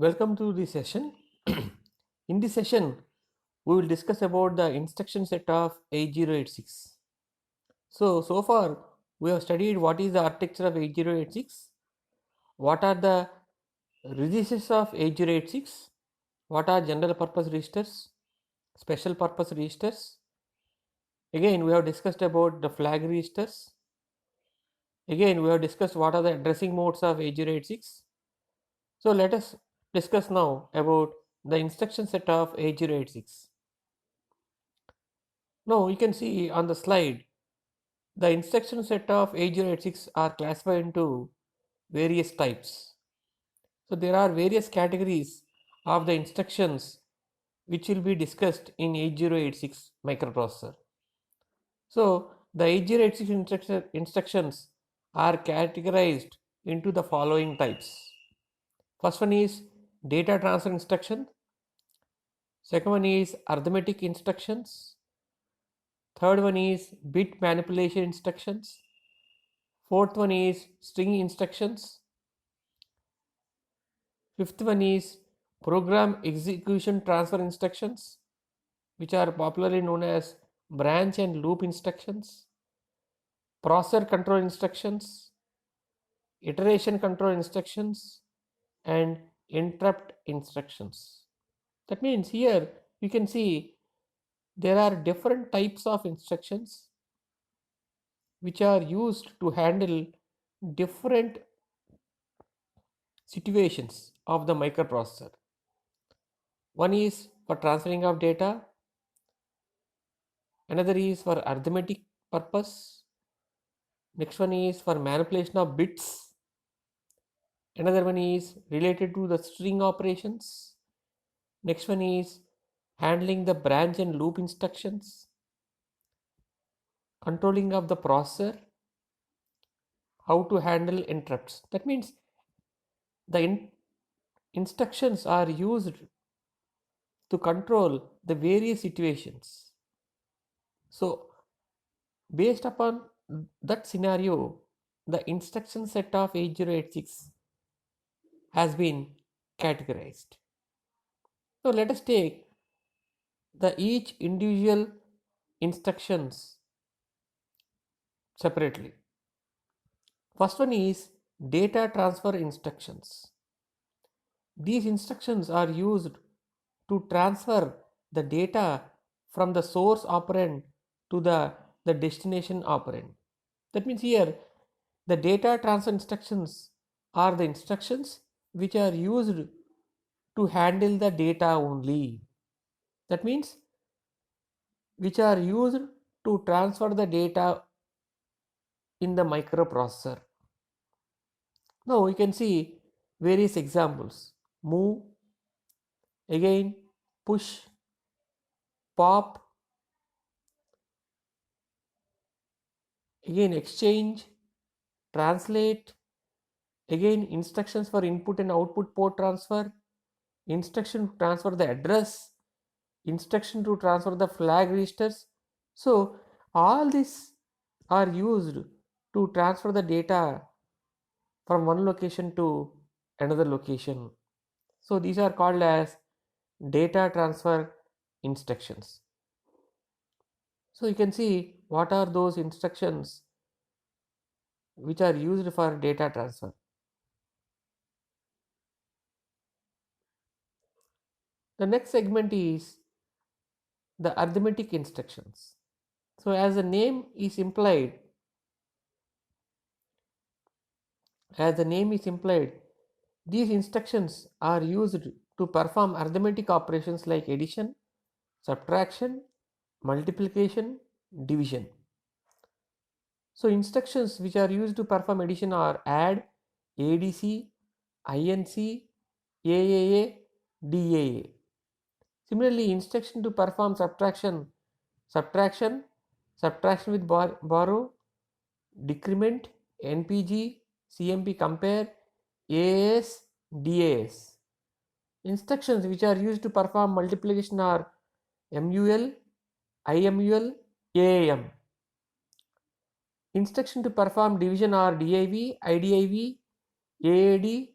Welcome to the session. In this session, we will discuss about the instruction set of 8086. So far we have studied what is the architecture of 8086, what are the registers of 8086, what are general purpose registers, special purpose registers. Again, we have discussed about the flag registers. Again, we have discussed what are the addressing modes of 8086. So let us discuss now about the instruction set of 8086. Now you can see on the slide the instruction set of 8086 are classified into various types. So there are various categories of the instructions which will be discussed in 8086 microprocessor. So the 8086 instructions are categorized into the following types. First one is data transfer instruction. Second one is arithmetic instructions. Third one is bit manipulation instructions. Fourth one is string instructions. Fifth one is program execution transfer instructions, which are popularly known as branch and loop instructions. Processor control instructions, iteration control instructions, and interrupt instructions. That means here you can see there are different types of instructions which are used to handle different situations of the microprocessor. One is for transferring of data, another is for arithmetic purpose, next one is for manipulation of bits, another one is related to the string operations, next one is handling the branch and loop instructions, controlling of the processor, how to handle interrupts. That means the instructions are used to control the various situations. So based upon that scenario, the instruction set of 8086 has been categorized. So let us take the each individual instructions separately. First one is data transfer instructions. These instructions are used to transfer the data from the source operand to the destination operand. That means here the data transfer instructions are the instructions which are used to handle the data only. That means which are used to transfer the data in the microprocessor. Now you can see various examples: move, again push, pop, again exchange, translate, again instructions for input and output port transfer, instruction to transfer the address, instruction to transfer the flag registers. So all these are used to transfer the data from one location to another location. So these are called as data transfer instructions. So you can see what are those instructions which are used for data transfer. The next segment is the arithmetic instructions. So as the name is implied, these instructions are used to perform arithmetic operations like addition, subtraction, multiplication, division. So instructions which are used to perform addition are add, ADC, INC, AAA, DAA. Similarly, instruction to perform subtraction, subtraction, subtraction with borrow, decrement, NPG, CMP compare, AAS, DAS. Instructions which are used to perform multiplication are MUL, IMUL, AAM. Instruction to perform division are DIV, IDIV, AAD,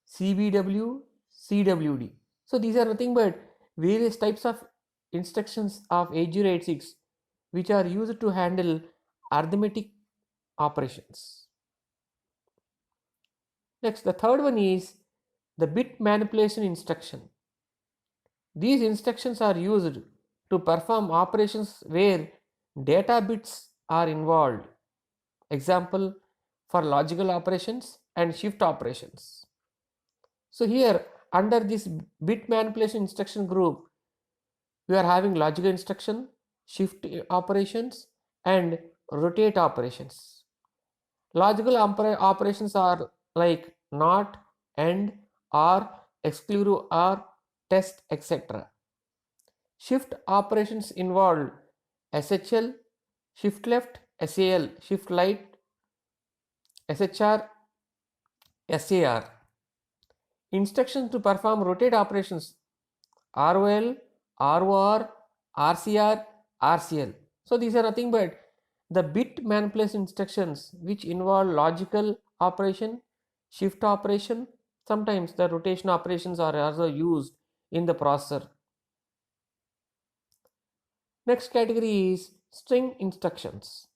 CBW, CWD. So these are nothing but various types of instructions of 8086 which are used to handle arithmetic operations. Next, the third one is the bit manipulation instruction. These instructions are used to perform operations where data bits are involved. Example, for logical operations and shift operations. So here under this bit manipulation instruction group, we are having logical instruction, shift operations and rotate operations. Logical operations are like not, and, or, exclusive or, test, etc. Shift operations involve SHL, shift left, SAL, shift right, SHR, SAR. Instructions to perform rotate operations ROL, ROR, RCR, RCL. So these are nothing but the bit manipulation instructions which involve logical operation, shift operation. Sometimes the rotation operations are also used in the processor. Next category is string instructions.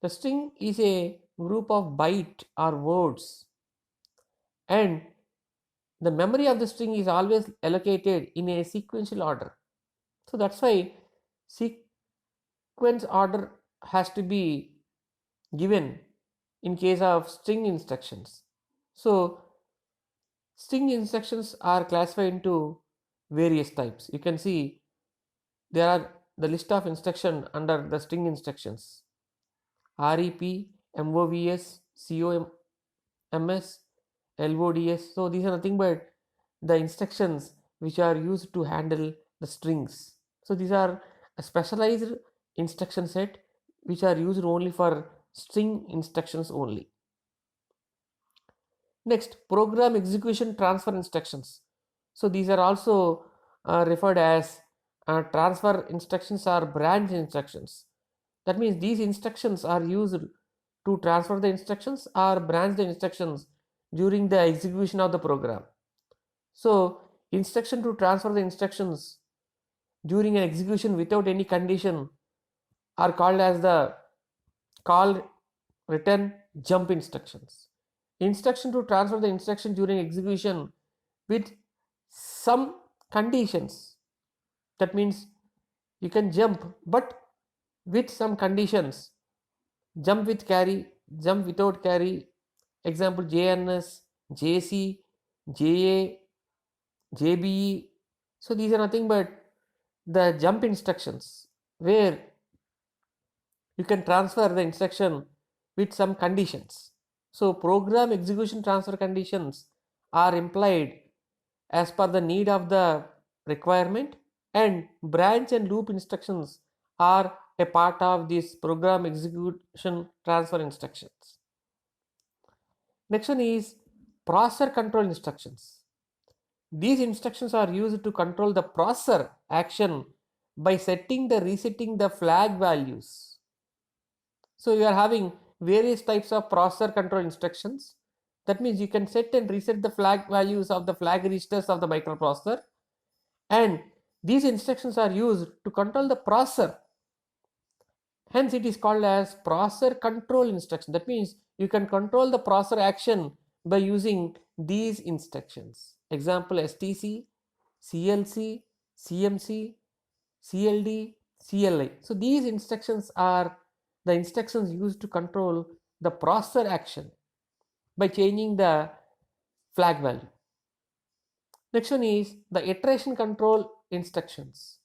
The string is a group of bytes or words, and the memory of the string is always allocated in a sequential order. So that's why sequence order has to be given in case of string instructions. So string instructions are classified into various types. You can see there are the list of instruction under the string instructions: REP, MOVS, COMS, LODS. So these are nothing but the instructions which are used to handle the strings. So these are a specialized instruction set which are used only for string instructions only. Next, program execution transfer instructions. So these are also referred as transfer instructions or branch instructions. That means these instructions are used to transfer the instructions or branch the instructions during the execution of the program. So instruction to transfer the instructions during an execution without any condition are called as the call, return, jump instructions. Instruction to transfer the instruction during execution with some conditions. That means you can jump but with some conditions. Jump with carry, jump without carry. Example, JNS, JC, JA, JBE. So these are nothing but the jump instructions where you can transfer the instruction with some conditions. So program execution transfer conditions are implied as per the need of the requirement, and branch and loop instructions are a part of this program execution transfer instructions. Next one is processor control instructions. These instructions are used to control the processor action by setting the resetting the flag values. So you are having various types of processor control instructions. That means you can set and reset the flag values of the flag registers of the microprocessor, and these instructions are used to control the processor. Hence it is called as processor control instruction. That means you can control the processor action by using these instructions. Example, STC, CLC, CMC, CLD, CLI. So these instructions are the instructions used to control the processor action by changing the flag value. Next one is the iteration control instructions.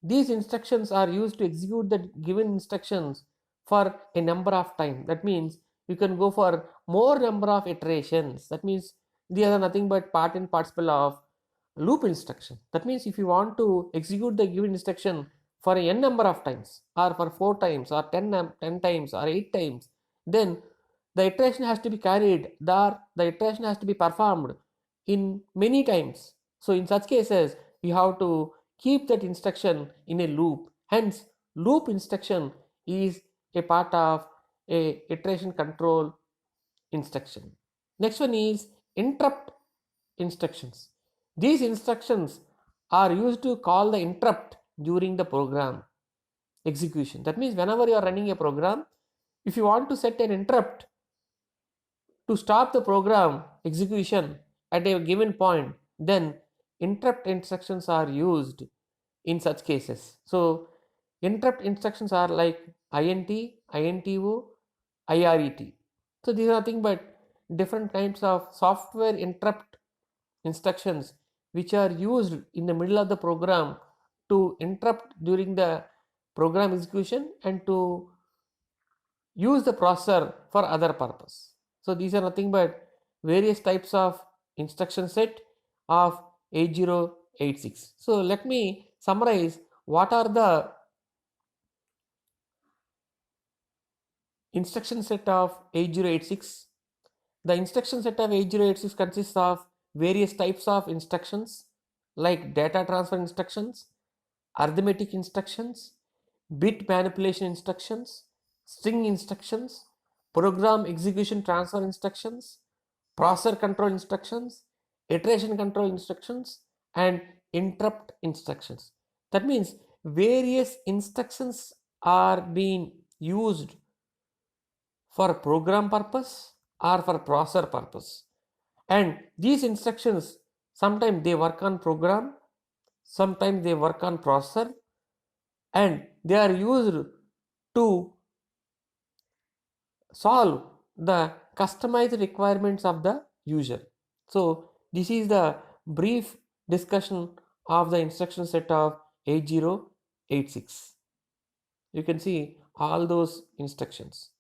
These instructions are used to execute the given instructions for a number of time. That means you can go for more number of iterations. That means these are nothing but part and parcel of loop instruction. That means if you want to execute the given instruction for a n number of times, or for 4 times, or 10 times, or 8 times, then the iteration has to be carried, the iteration has to be performed in many times. So in such cases you have to keep that instruction in a loop. Hence loop instruction is a part of a iteration control instruction. Next one is interrupt instructions. These instructions are used to call the interrupt during the program execution. That means whenever you are running a program, if you want to set an interrupt to stop the program execution at a given point, then interrupt instructions are used in such cases. So interrupt instructions are like int, into, iret. So these are nothing but different kinds of software interrupt instructions which are used in the middle of the program to interrupt during the program execution and to use the processor for other purpose. So these are nothing but various types of instruction set of 8086. So let me summarize what are the instruction set of 8086. The instruction set of 8086 consists of various types of instructions like data transfer instructions, arithmetic instructions, bit manipulation instructions, string instructions, program execution transfer instructions, processor control instructions, iteration control instructions, and interrupt instructions. That means various instructions are being used for program purpose or for processor purpose. And these instructions, sometimes they work on program, sometimes they work on processor, and they are used to solve the customized requirements of the user. So this is the brief discussion of the instruction set of 8086. You can see all those instructions.